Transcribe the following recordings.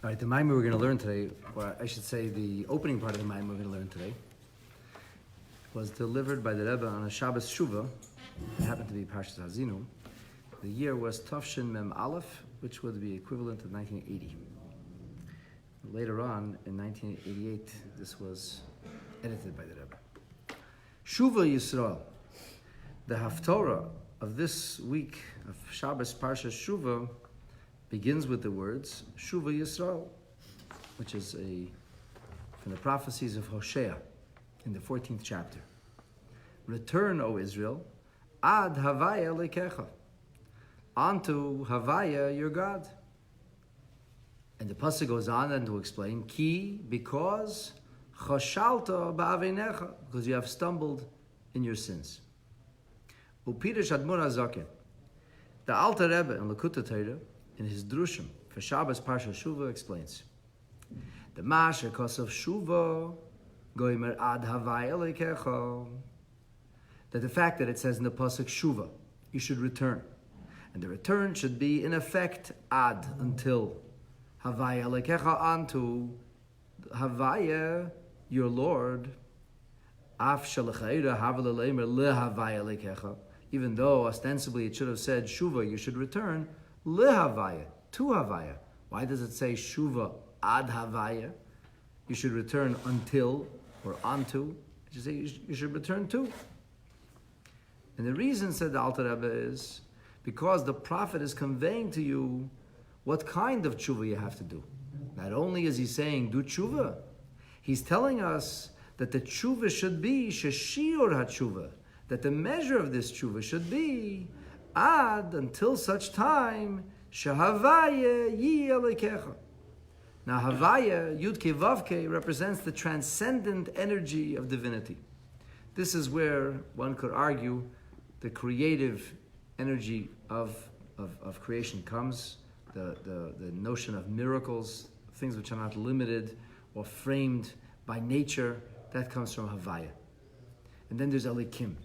All right, the Maimon we're going to learn today, or I should say the opening part of the Maimon we're going to learn today, was delivered by the Rabbi on a Shabbos Shuva. It happened to be Parshas Hazinu. The year was Tafshin Mem Aleph, which would be equivalent to 1980. Later on, in 1988, this was edited by the Rabbi. Shuva Yisrael. The Haftorah of this week of Shabbos Parshas Shuva begins with the words Shuva Yisrael, which is from the prophecies of Hosea in the 14th chapter. Return, O Israel, ad Havaya lekecha, unto Havaya your God. And the pasuk goes on and to explain, Ki, because chashalta ba'avinecha, because you have stumbled in your sins. Upirush Admor HaZaken, the Alter Rebbe in Lekutei Torah, in his drushim for Shabbos Parsha Shuva explains the Masher Kosav Shuva Goimer Ad Havaya Lekecha, that the fact that it says in the pasuk Shuva, you should return, and the return should be in effect Ad, until Havaya Lekecha, unto Havaya your Lord. Af Shalachayra Havala Leimer LeHavaya Lekecha, even though ostensibly it should have said Shuva, you should return. LeHavaya, to Havaya. Why does it say Shuva ad Havaya? You should return until or unto. You say you should return to. And the reason, said the Alter Rebbe, is because the prophet is conveying to you what kind of tshuva you have to do. Not only is he saying do tshuva, he's telling us that the tshuva should be sheshiur hatshuva, that the measure of this tshuva should be ad, until such time shehavaya yi elekecha. Now havaya, yudke vavke, represents the transcendent energy of divinity. This is where one could argue the creative energy of creation comes, the notion of miracles, things which are not limited or framed by nature, that comes from havaya. And then there's elikim.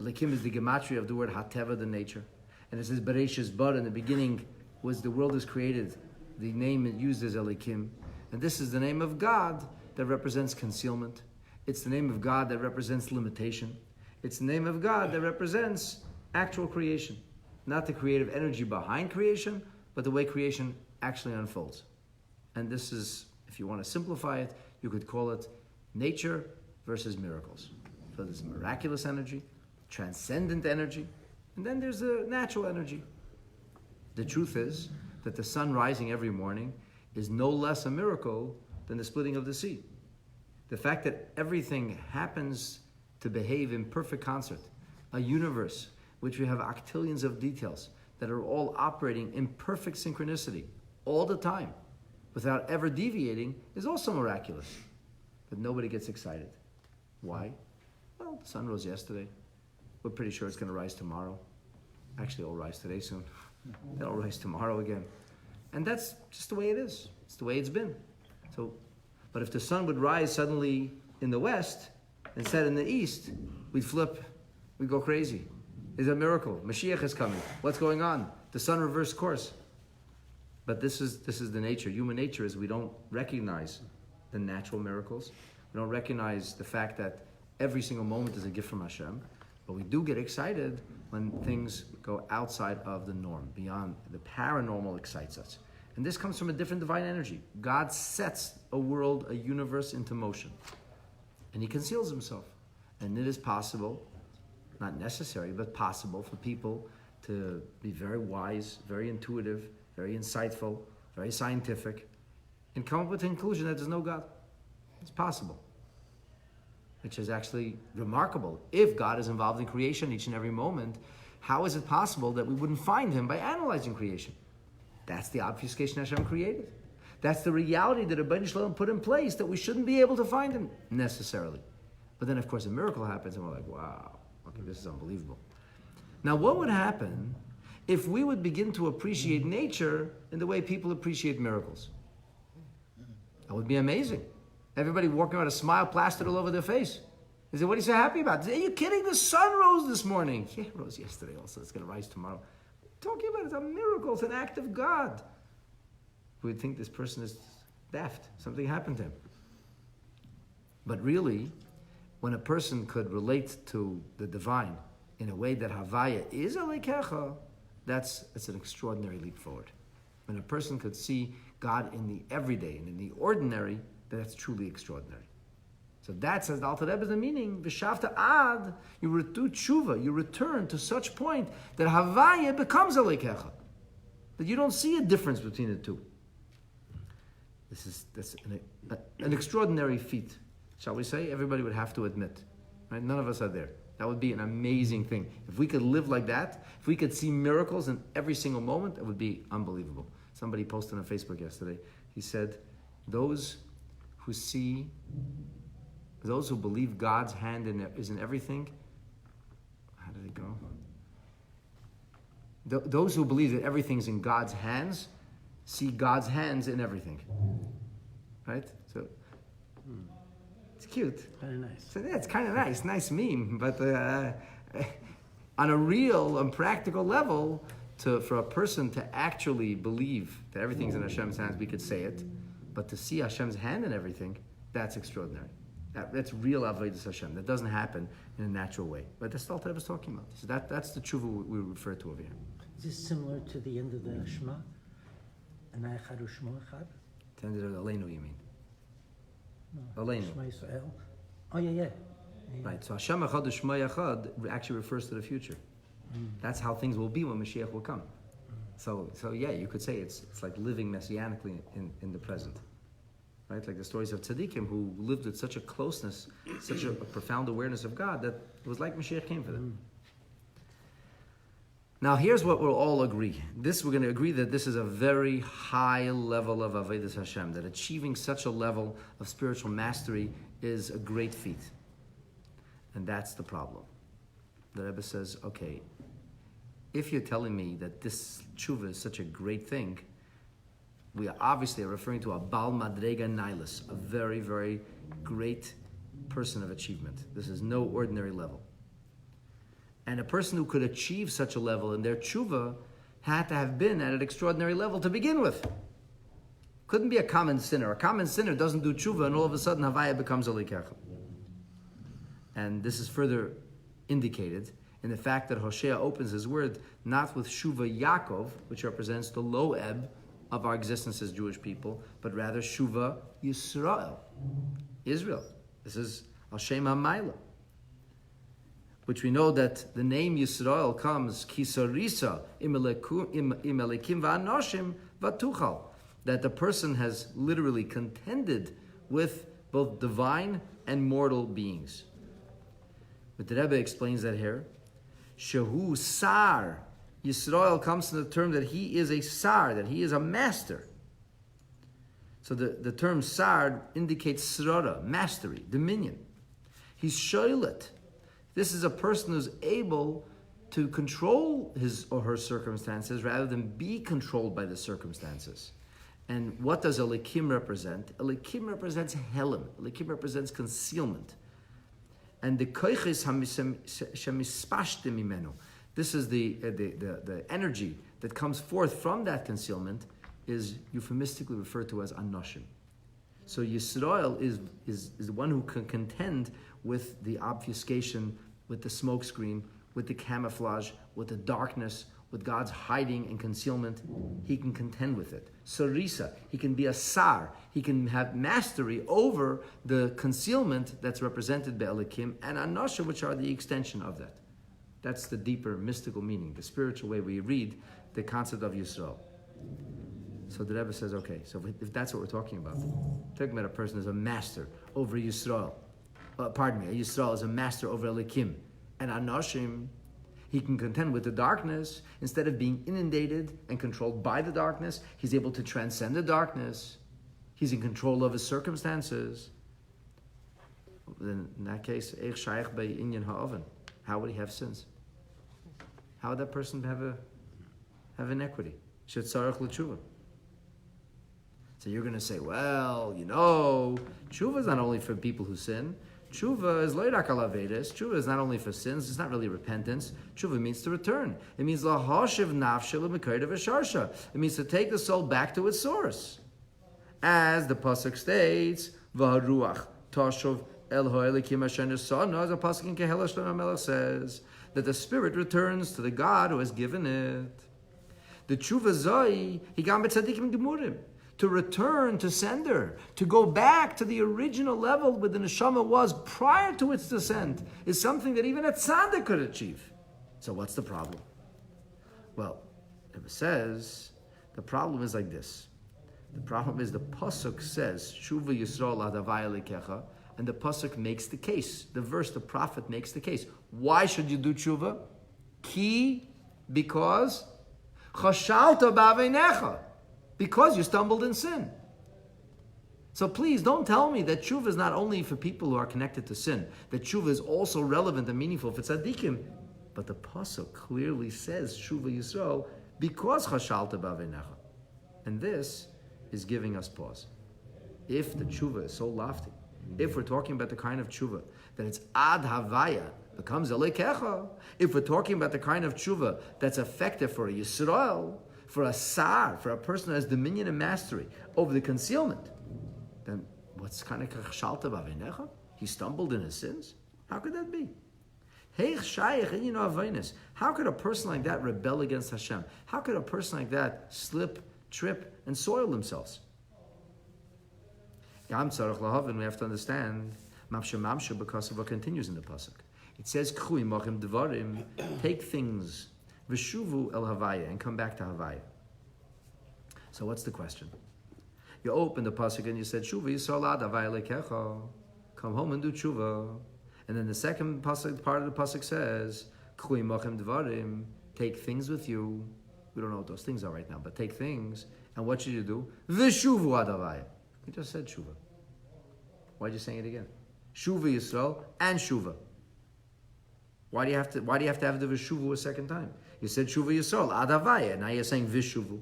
Elikim is the gematria of the word hateva, the nature. And it says Bereshis bar, in the beginning was the world is created. The name used is elikim. And this is the name of God that represents concealment. It's the name of God that represents limitation. It's the name of God that represents actual creation. Not the creative energy behind creation, but the way creation actually unfolds. And this is, if you want to simplify it, you could call it nature versus miracles. So there's miraculous energy, transcendent energy, and then there's the natural energy. The truth is that the sun rising every morning is no less a miracle than the splitting of the sea. The fact that everything happens to behave in perfect concert, a universe which we have octillions of details that are all operating in perfect synchronicity all the time without ever deviating, is also miraculous. But nobody gets excited. Why? Well, the sun rose yesterday. We're pretty sure it's going to rise tomorrow. Actually, it'll rise today soon. It'll rise tomorrow again. And that's just the way it is. It's the way it's been. So, but if the sun would rise suddenly in the west and set in the east, we'd flip. We'd go crazy. It's a miracle. Mashiach is coming. What's going on? The sun reversed course. But this is the nature. Human nature is we don't recognize the natural miracles. We don't recognize the fact that every single moment is a gift from Hashem. But we do get excited when things go outside of the norm, beyond the paranormal excites us. And this comes from a different divine energy. God sets a world, a universe into motion. And he conceals himself. And it is possible, not necessary, but possible for people to be very wise, very intuitive, very insightful, very scientific, and come up with the conclusion that there's no God. It's possible. Which is actually remarkable. If God is involved in creation each and every moment, how is it possible that we wouldn't find him by analyzing creation? That's the obfuscation Hashem created. That's the reality that Rabbi Shalom put in place, that we shouldn't be able to find him necessarily. But then, of course, a miracle happens, and we're like, wow, okay, this is unbelievable. Now, what would happen if we would begin to appreciate nature in the way people appreciate miracles? That would be amazing. Everybody walking around with a smile plastered all over their face. They say, what are you so happy about? Are you kidding? The sun rose this morning. Yeah, it rose yesterday also. It's going to rise tomorrow. Talking about it's a miracle. It's an act of God. We would think this person daft. Something happened to him. But really, when a person could relate to the divine in a way that Havaya is Alekecha, it's an extraordinary leap forward. When a person could see God in the everyday and in the ordinary, that's truly extraordinary. So that says the Alter Rebbe is the meaning. V'shavta ad, you do tshuva, you return to such point that Havaya becomes Alekecha. That you don't see a difference between the two. That's an extraordinary feat, shall we say? Everybody would have to admit. Right? None of us are there. That would be an amazing thing. If we could live like that, if we could see miracles in every single moment, it would be unbelievable. Somebody posted on Facebook yesterday. He said, those who believe God's hand is in everything. How did it go? Those who believe that everything's in God's hands see God's hands in everything. Right? So it's cute. Very nice. So yeah, it's kind of nice meme. But on a real and practical level, for a person to actually believe that everything's in Hashem's hands, we could say it. But to see Hashem's hand in everything, that's extraordinary. That's real avodas Hashem. That doesn't happen in a natural way. But that's what I was talking about. So that's the tshuva we refer to over here. Is this similar to the end of the Shema? Anai Echad U'Shmo Echad? The end of the Aleinu, you mean? No. Aleinu. Shema Yisrael. Oh, yeah. Right, so Hashem Echad U'Shmo Echad actually refers to the future. That's how things will be when Mashiach will come. So yeah, you could say it's like living messianically in the present. Right? Like the stories of tzaddikim who lived with such a closeness, such a profound awareness of God that it was like Mashiach came for them. Now here's what we'll all agree. We're going to agree that this is a very high level of avodas Hashem, that achieving such a level of spiritual mastery is a great feat. And that's the problem. The Rebbe says, okay, if you're telling me that this tshuva is such a great thing, we are obviously referring to a Bal Madrega Nailis, a very, very great person of achievement. This is no ordinary level. And a person who could achieve such a level in their tshuva had to have been at an extraordinary level to begin with. Couldn't be a common sinner. A common sinner doesn't do tshuva and all of a sudden Havaya becomes a Likecha. And this is further indicated in the fact that Hosea opens his word not with Shuva Yaakov, which represents the low ebb of our existence as Jewish people, but rather Shuva Yisrael, Israel. This is Hashem HaMayla, which we know that the name Yisrael comes Kisarisa Imelekim Va'anoshim Vatuchal, that the person has literally contended with both divine and mortal beings. But the Rebbe explains that here. Shehu Sar. Yisrael comes to the term that he is a Sar, that he is a master. So the term Sar indicates Srara, mastery, dominion. He's Shoilet. This is a person who's able to control his or her circumstances rather than be controlled by the circumstances. And what does Elikim represent? Elikim represents Helim. Elikim represents concealment. And the koiches shemispashtim imenu. This is the energy that comes forth from that concealment is euphemistically referred to as anoshim. So Yisrael is the one who can contend with the obfuscation, with the smokescreen, with the camouflage, with the darkness, with God's hiding and concealment. He can contend with it. Sarisa, he can be a sar. He can have mastery over the concealment that's represented by Elikim and Anosha, which are the extension of that. That's the deeper mystical meaning, the spiritual way we read the concept of Yisrael. So the Rebbe says, okay, so if that's what we're talking about a person as a master over Yisrael. A Yisrael is a master over Elikim. And Anoshim, he can contend with the darkness. Instead of being inundated and controlled by the darkness, he's able to transcend the darkness. He's in control of his circumstances. Then in that case, how would he have sins? How would that person have inequity? So you're going to say, well, tshuva is not only for people who sin. Tshuva is loirak alavedes. Tshuva is not only for sins. It's not really repentance. Tshuva means to return. It means lahashiv nafshel u'mekayda v'sharsha. It means to take the soul back to its source. As the pasuk states, "V'haruach tashov el ha'elikim asher nesana," as the pasuk in Kehela Shlomo HaMelech says, that the spirit returns to the God who has given it. The tshuva zoi higam b'tzadikim gemurim, to return to sender, to go back to the original level where the neshama was prior to its descent, is something that even a tzaddik could achieve. So what's the problem? Well, it says the problem is like this. The problem is the pasuk says Shuva Yisrael ad Havaya lekecha, and the pasuk makes the case. The verse, the prophet makes the case. Why should you do tshuva? Because chashalta b'aveinecha, because you stumbled in sin. So please don't tell me that tshuva is not only for people who are connected to sin, that tshuva is also relevant and meaningful for tzaddikim. But the pasuk clearly says Shuva Yisrael because chashalta b'aveinecha. And this is giving us pause. If the tshuva is so lofty, if we're talking about the kind of tshuva that it's ad havaya, becomes elekecha, if we're talking about the kind of tshuva that's effective for a Yisrael, for a sar, for a person who has dominion and mastery over the concealment, then what's kind of chashalta b'aveinecha? He stumbled in his sins? How could that be? How could a person like that rebel against Hashem? How could a person like that slip, trip, and soil themselves? We have to understand mamsha because of what continues in the pasuk. It says take things v'shuvu el havaya, and come back to havaya. So what's the question? You open the pasuk and you said shuva yisrael ad havaya lekecha, come home and do tshuva. And then the second pasuk, part of the pasuk says take things with you. We don't know what those things are right now, but take things. And what should you do? V'shuvu ad havaya. We just said shuva. Why are you saying it again? Shuva Yisrael and shuva. Why do you have to have the v'shuvu a second time? You said shuva Yisrael ad havaya. Now you're saying v'shuvu.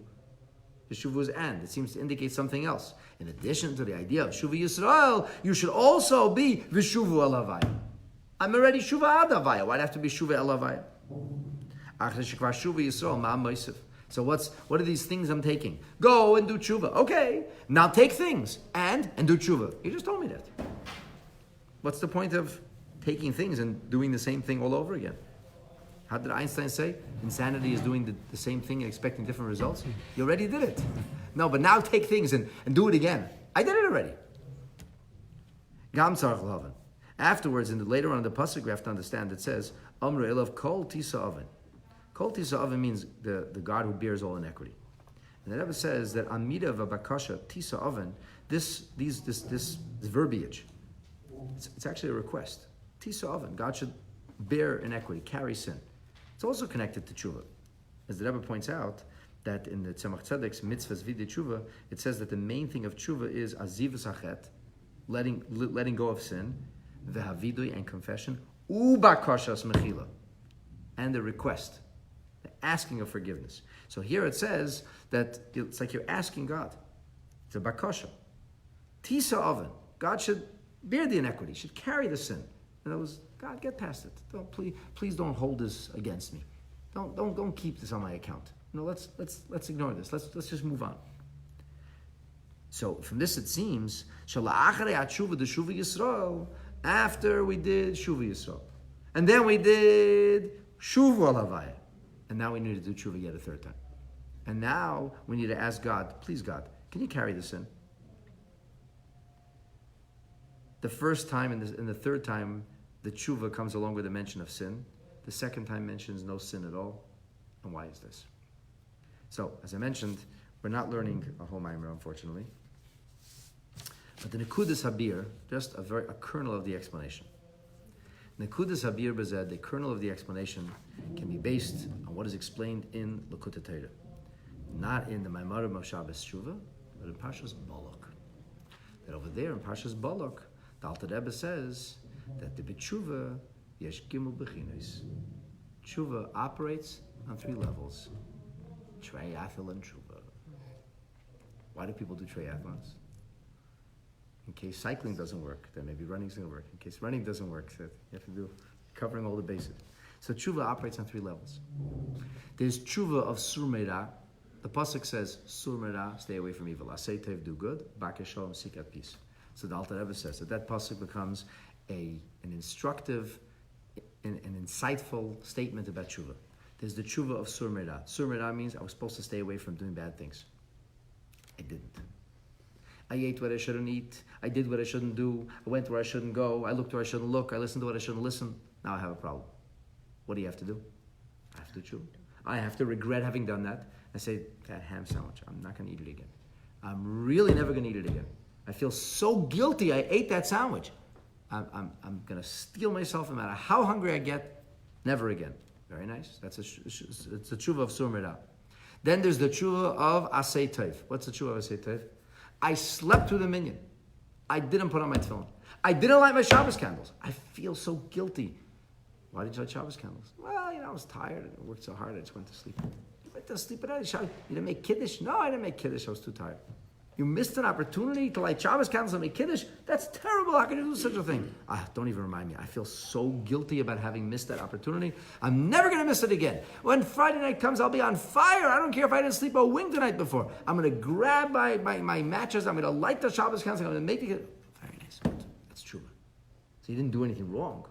V'shuvu is and. It seems to indicate something else. In addition to the idea of shuva Yisrael, you should also be v'shuvu el havaya. I'm already shuva ad havaya. Why'd it have to be shuva el havaya? Shuva Yisrael ma moisef. So what are these things I'm taking? Go and do tshuva. Okay, now take things and do tshuva. You just told me that. What's the point of taking things and doing the same thing all over again? How did Einstein say? Insanity is doing the same thing and expecting different results. You already did it. No, but now take things and do it again. I did it already. Gam tzarich l'haven. Afterwards, later on in the pasuk, we have to understand it says, Amru elav kol tisa oven. Kol tisa oven means the God who bears all inequity. And the Rebbe says that amida v'bakasha tisa oven, this verbiage, it's actually a request. Tisa oven, God should bear inequity, carry sin. It's also connected to tshuva. As the Rebbe points out, that in the Tzemach Tzedek's mitzvahs v'di tshuva, it says that the main thing of tshuva is azivus hachet, letting go of sin, v'havidui, and confession, ubakashas mechila, and the request, the asking of forgiveness. So here it says that it's like you're asking God. It's a bakasha. Tisa oven, God should bear the inequity, should carry the sin. In other words, God, get past it. Please don't hold this against me. Don't keep this on my account. No, let's ignore this. Let's just move on. So from this it seems after we did Shuva Yisrael, and then we did Shuva al Havaya, and now we need to do Shuva yet a third time, and now we need to ask God, please God, can you carry the sin? The first time and the third time, the tshuva comes along with a mention of sin. The second time mentions no sin at all. And why is this? So, as I mentioned, we're not learning a whole Maimer, unfortunately. But the Nekudas Habir, just a kernel of the explanation. Nekudas Habir Bezed, the kernel of the explanation, can be based on what is explained in Likutei Torah. Not in the Maimarim of Shabbos Shuvah, but in Parshas Balak. That over there in Parshas Balak, the Alter Rebbe says that the b'tshuva yesh gimel bechinos. Tshuva operates on 3 levels: triathlon tshuva. Why do people do triathlons? In case cycling doesn't work, then maybe running's going to work. In case running doesn't work, so you have to do covering all the bases. So tshuva operates on 3 levels. There's tshuva of surmeira, The pasuk says, "Sur merah, stay away from evil. Asay tev, do good. Bakeh shalom, seek out peace." So the Alter Rebbe says that pasuk becomes an instructive, an insightful statement about tshuva. There's the tshuva of sur merah. Sur merah means I was supposed to stay away from doing bad things. I didn't. I ate what I shouldn't eat. I did what I shouldn't do. I went where I shouldn't go. I looked where I shouldn't look. I listened to what I shouldn't listen. Now I have a problem. What do you have to do? I have to chew. I have to regret having done that and say, that ham sandwich, I'm not going to eat it again. I'm really never going to eat it again. I feel so guilty I ate that sandwich. I'm going to steel myself no matter how hungry I get. Never again. Very nice. It's a tshuva of sur merah. Then there's the tshuva of asay tev. What's the tshuva of asay tev? I slept through the minyan. I didn't put on my tefillin. I didn't light my Shabbos candles. I feel so guilty. Why did you light Shabbos candles? Well, I was tired and I worked so hard. I just went to sleep. You went to sleep at night. You didn't make kiddush? No, I didn't make kiddush. I was too tired. You missed an opportunity to light Shabbos candles and make kiddush? That's terrible. How can you do such a thing? Don't even remind me. I feel so guilty about having missed that opportunity. I'm never going to miss it again. When Friday night comes, I'll be on fire. I don't care if I didn't sleep a wink the night before. I'm going to grab my matches. I'm going to light the Shabbos candles. I'm going to make the kiddush. Very nice. That's true. So you didn't do anything wrong.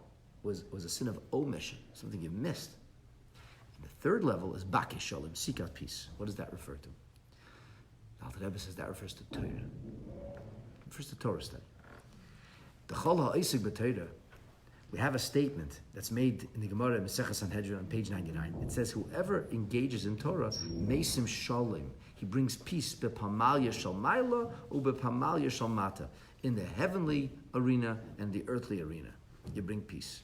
It was a sin of omission, something you missed. And the third level is bakeh shalom, seek out peace. What does that refer to? Alter Rebbe says that refers to Torah. It refers to Torah study. The Chol ha'isig b'Torah, we have a statement that's made in the Gemara Masechah Sanhedrin on page 99. It says, whoever engages in Torah, mesim shalom, he brings peace bepamalya shal maila u bepamalya shal mata, in the heavenly arena and the earthly arena. You bring peace.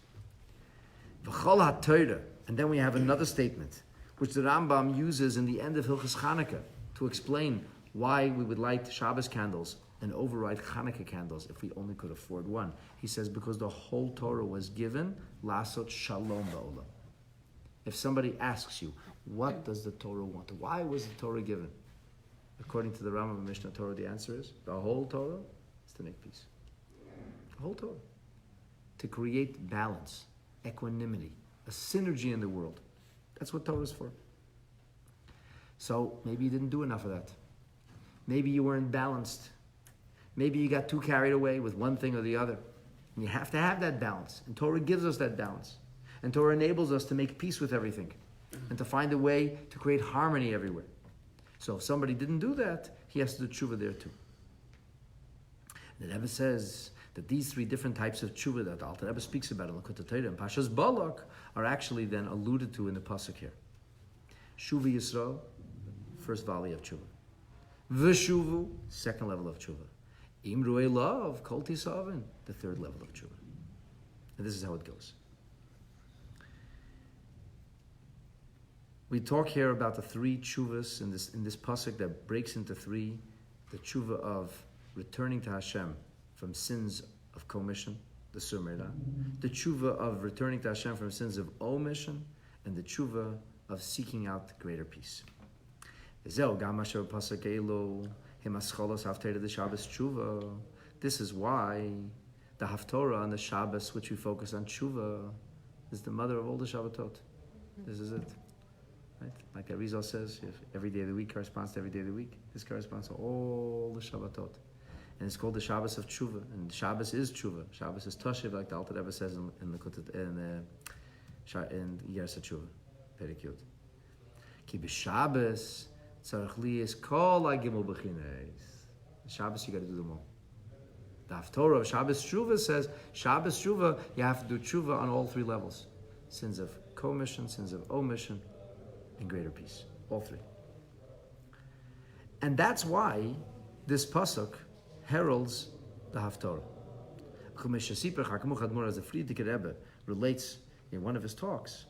V'chol ha'Torah, and then we have another statement, which the Rambam uses in the end of Hilchos Chanukah to explain why we would light Shabbos candles and override Chanukah candles if we only could afford one. He says because the whole Torah was given lasot shalom ba'olam. If somebody asks you, what does the Torah want? Why was the Torah given? According to the Rambam of Mishnah Torah, the answer is the whole Torah is to make peace. The whole Torah. To create balance, equanimity, a synergy in the world. That's what Torah is for. So maybe you didn't do enough of that. Maybe you weren't balanced. Maybe you got too carried away with one thing or the other. And you have to have that balance. And Torah gives us that balance. And Torah enables us to make peace with everything. And to find a way to create harmony everywhere. So if somebody didn't do that, he has to do tshuva there too. The Rebbe says that these three different types of tshuva that the Alter Rebbe speaks about in Lakota Torah and Pashas Balak are actually then alluded to in the pasuk here. Shuva Yisrael, first volley of tshuva. V'shuvu, second level of tshuva. Imruei love, kol tisavin, the third level of tshuva. And this is how it goes. We talk here about the three tshuvas in this pasuk that breaks into three. The tshuva of returning to Hashem from sins of commission, the sur merah. The tshuva of returning to Hashem from sins of omission, and the tshuva of seeking out greater peace. This is why the Haftorah on the Shabbos, which we focus on tshuva, is the mother of all the Shabbatot. This is it. Right? Like Arizal says, if every day of the week corresponds to every day of the week, this corresponds to all the Shabbatot. And it's called the Shabbos of tshuva. And Shabbos is tshuva. Shabbos is Toshiv, like the Alter Rebbe says in Yeres HaTshuva, Perikut. Ki b'Shabbos tzarich liyis kol ha'gimel b'chines. Shabbos, you got to do them all. The Haftorah of Shabbos Tshuva says, Shabbos Tshuva, you have to do tshuva on all three levels. Sins of commission, sins of omission, and greater peace. All three. And that's why this pasuk heralds the Haftorah. As the Frierdiker Rebbe relates in one of his talks,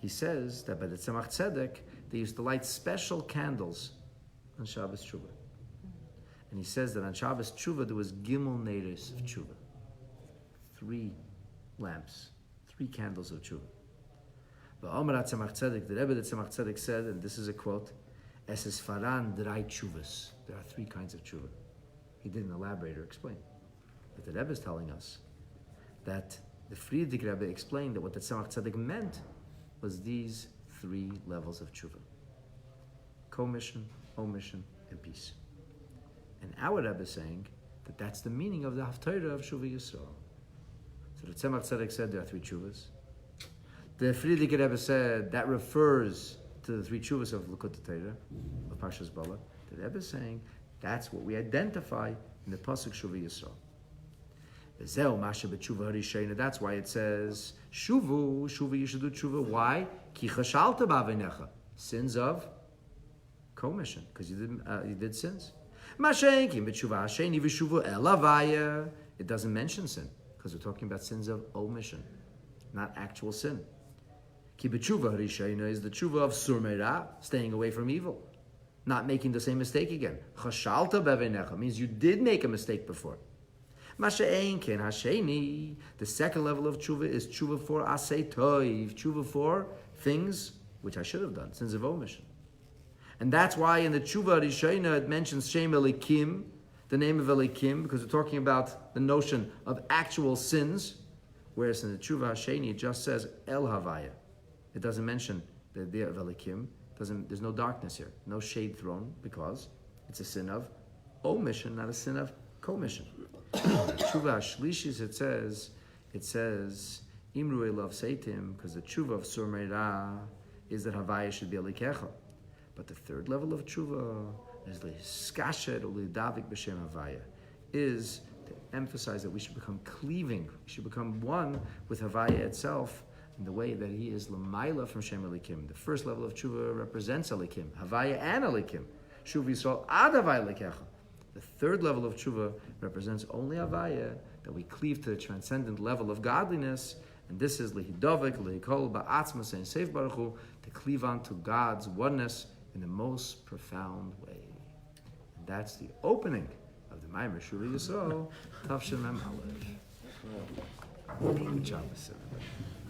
he says that by the Tzemach Tzedek, they used to light special candles on Shabbos Tshuva. And he says that on Shabbos Tshuva, there was Gimel Neiros of Tshuva. 3 lamps, 3 candles of Tshuva. The Rebbe that Tzemach Tzedek said, and this is a quote, Es es faran drei tshuvas. There are 3 kinds of tshuva. He didn't elaborate or explain. But the Rebbe is telling us that the Frierdiker Rebbe explained that what the Tzemach Tzedek meant was these 3 levels of tshuva. commission, omission, and peace. And our Rebbe is saying that that's the meaning of the Haftarah of Shuva Yisrael. So the Tzemach Tzedek said there are 3 tshuvas. The Friedrich Rebbe said that refers to the 3 tshuvas of Likutei Torah, of Parshas Balak. The Rebbe is saying that's what we identify in the pasuk Shuva Yisrael. That's why it says Shuva, you should do tshuva. Why? Ki chashalta b'avinecha. Sins of commission, because you did sins. It doesn't mention sin, because we're talking about sins of omission, not actual sin. Ki b'tshuva harishayna is the tshuva of surmeira, staying away from evil, not making the same mistake again. Chashalta b'avinecha means you did make a mistake before. Masha'ein ken hasheni. The second level of tshuva is tshuva for asay toiv, tshuva for things which I should have done, sins of omission. And that's why in the tshuva rishayna it mentions Shem Elikim, the name of Elikim, because we're talking about the notion of actual sins, whereas in the tshuva hasheni it just says El Havaya. It doesn't mention the idea of Elikim. There's no darkness here, no shade thrown, because it's a sin of omission, not a sin of commission. Tshuva Shlishis, it says Imru Elav Seitim, because the tshuva of Surmeira is that Havaya should be Elikecha. But the third level of tshuva is Liskashet or Lidavik B'Shem Havaya, is to emphasize that we should become cleaving, we should become one with Havaya itself in the way that he is Lamaila from Shem Elikim. The first level of tshuva represents Elikim, Havaya and Elikim. Shuv Yisrael Ad Havaya Elikecha. The third level of tshuva represents only Havaya, that we cleave to the transcendent level of godliness, and this is Lihidovik, Lihikol, Ba'atzmas, and Seif Baruch Hu, to cleave on to God's oneness in the most profound way. And that's the opening of the Mamar Shuva Yisrael, Tavshin Mem Aleph. Good job, everybody.